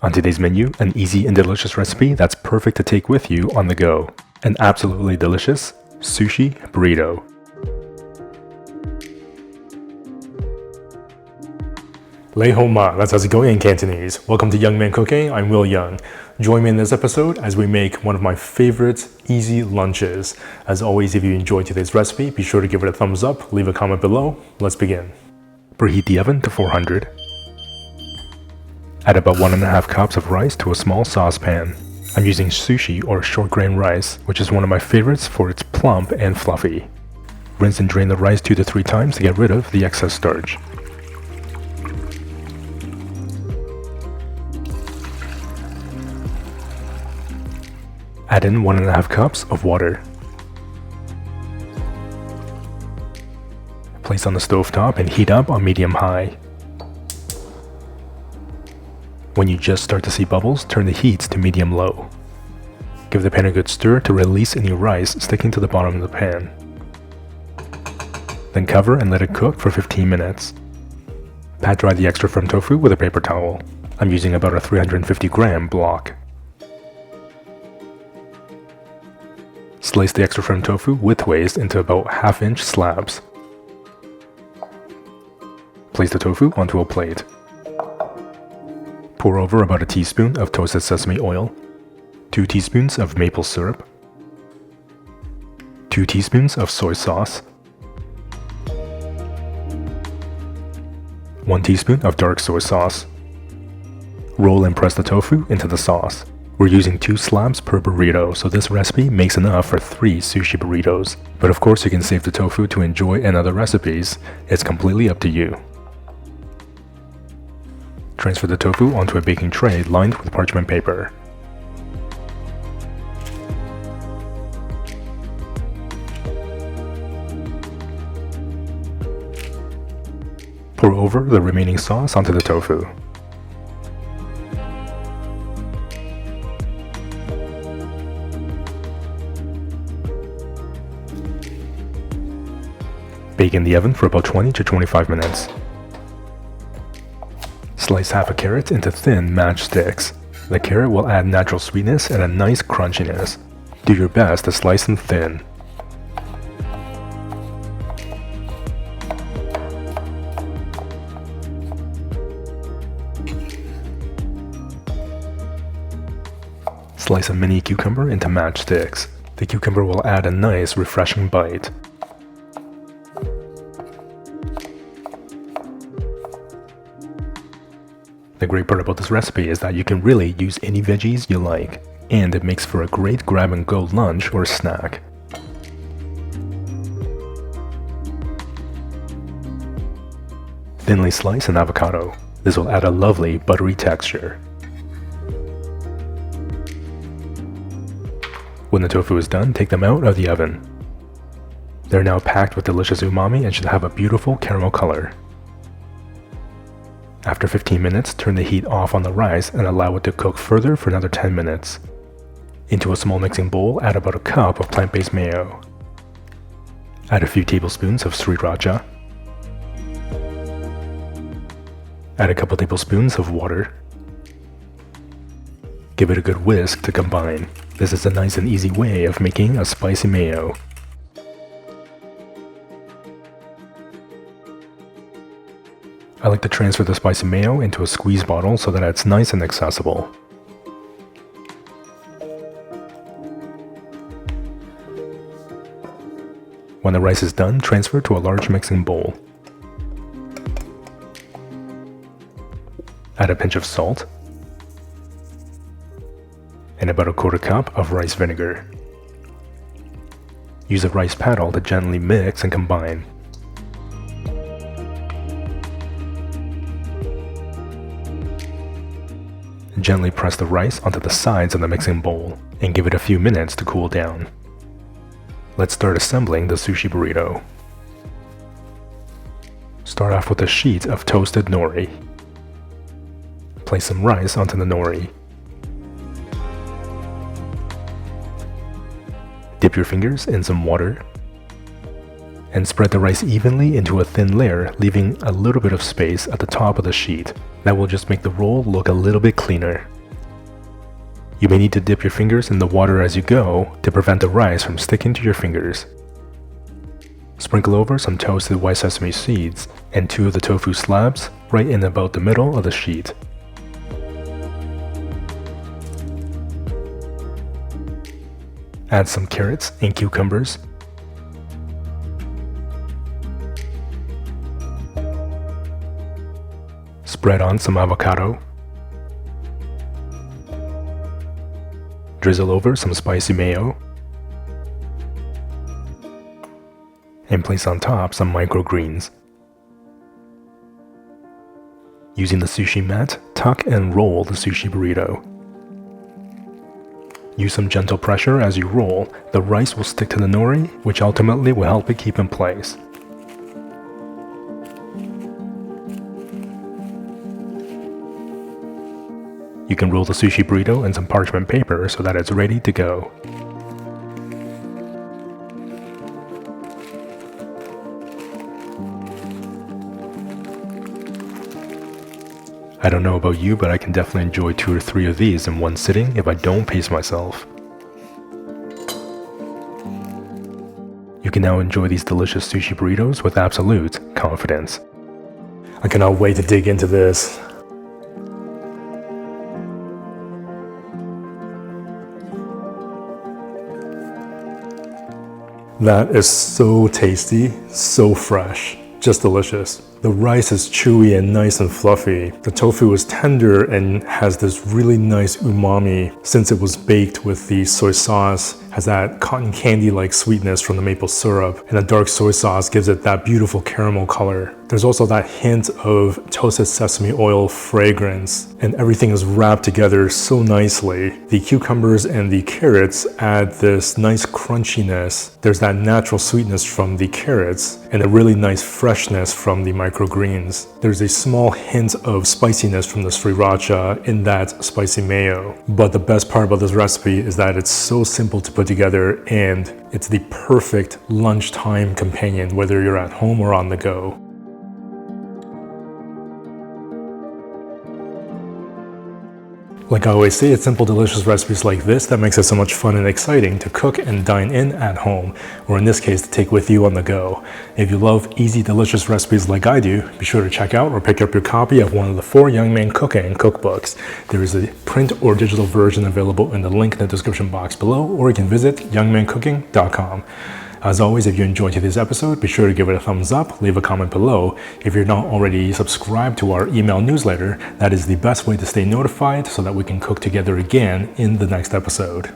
On today's menu, an easy and delicious recipe that's perfect to take with you on the go. An absolutely delicious sushi burrito. Lei hou ma, that's how's it going in Cantonese. Welcome to Young Man Cooking, I'm Yeung. Join me in this episode as we make one of my favorite easy lunches. As always, if you enjoyed today's recipe, be sure to give it a thumbs up, leave a comment below. Let's begin. Preheat the oven to 400. Add about 1.5 cups of rice to a small saucepan. I'm using sushi or short grain rice, which is one of my favorites for its plump and fluffy. Rinse and drain the rice 2 to 3 times to get rid of the excess starch. Add in 1.5 cups of water. Place on the stovetop and heat up on medium-high. When you just start to see bubbles, turn the heat to medium-low. Give the pan a good stir to release any rice sticking to the bottom of the pan. Then cover and let it cook for 15 minutes. Pat dry the extra firm tofu with a paper towel. I'm using about a 350-gram block. Slice the extra firm tofu widthways into about 1/2 inch slabs. Place the tofu onto a plate. Pour over about a teaspoon of toasted sesame oil, 2 teaspoons of maple syrup, 2 teaspoons of soy sauce, 1 teaspoon of dark soy sauce. Roll and press the tofu into the sauce. We're using 2 slabs per burrito, so this recipe makes enough for 3 sushi burritos. But of course you can save the tofu to enjoy in other recipes. It's completely up to you. Transfer the tofu onto a baking tray lined with parchment paper. Pour over the remaining sauce onto the tofu. Bake in the oven for about 20 to 25 minutes. Slice half a carrot into thin matchsticks. The carrot will add natural sweetness and a nice crunchiness. Do your best to slice them thin. Slice a mini cucumber into matchsticks. The cucumber will add a nice, refreshing bite. The great part about this recipe is that you can really use any veggies you like, and it makes for a great grab-and-go lunch or snack. Thinly slice an avocado. This will add a lovely buttery texture. When the tofu is done, take them out of the oven. They're now packed with delicious umami and should have a beautiful caramel color. After 15 minutes, turn the heat off on the rice and allow it to cook further for another 10 minutes. Into a small mixing bowl, add about a cup of plant-based mayo. Add a few tablespoons of sriracha. Add a couple tablespoons of water. Give it a good whisk to combine. This is a nice and easy way of making a spicy mayo. I like to transfer the spicy mayo into a squeeze bottle so that it's nice and accessible. When the rice is done, transfer to a large mixing bowl. Add a pinch of salt and about a 1/4 cup of rice vinegar. Use a rice paddle to gently mix and combine. Gently press the rice onto the sides of the mixing bowl and give it a few minutes to cool down. Let's start assembling the sushi burrito. Start off with a sheet of toasted nori. Place some rice onto the nori. Dip your fingers in some water and spread the rice evenly into a thin layer, leaving a little bit of space at the top of the sheet. That will just make the roll look a little bit cleaner. You may need to dip your fingers in the water as you go to prevent the rice from sticking to your fingers. Sprinkle over some toasted white sesame seeds and 2 of the tofu slabs right in about the middle of the sheet. Add some carrots and cucumbers. Spread on some avocado. Drizzle over some spicy mayo. And place on top some microgreens. Using the sushi mat, tuck and roll the sushi burrito. Use some gentle pressure as you roll. The rice will stick to the nori, which ultimately will help it keep in place. You can roll the sushi burrito in some parchment paper so that it's ready to go. I don't know about you, but I can definitely enjoy 2 or 3 of these in one sitting if I don't pace myself. You can now enjoy these delicious sushi burritos with absolute confidence. I cannot wait to dig into this. That is so tasty, so fresh, just delicious. The rice is chewy and nice and fluffy. The tofu is tender and has this really nice umami since it was baked with the soy sauce, has that cotton candy-like sweetness from the maple syrup, and the dark soy sauce gives it that beautiful caramel color. There's also that hint of toasted sesame oil fragrance, and everything is wrapped together so nicely. The cucumbers and the carrots add this nice crunchiness. There's that natural sweetness from the carrots, and a really nice freshness from the microgreens. There's a small hint of spiciness from the sriracha in that spicy mayo. But the best part about this recipe is that it's so simple to put together, and it's the perfect lunchtime companion whether you're at home or on the go. Like I always say, it's simple, delicious recipes like this that makes it so much fun and exciting to cook and dine in at home, or in this case, to take with you on the go. If you love easy, delicious recipes like I do, be sure to check out or pick up your copy of one of the 4 Young Man Cooking cookbooks. There is a print or digital version available in the link in the description box below, or you can visit youngmancooking.com. As always, if you enjoyed today's episode, be sure to give it a thumbs up, leave a comment below. If you're not already subscribed to our email newsletter, that is the best way to stay notified so that we can cook together again in the next episode.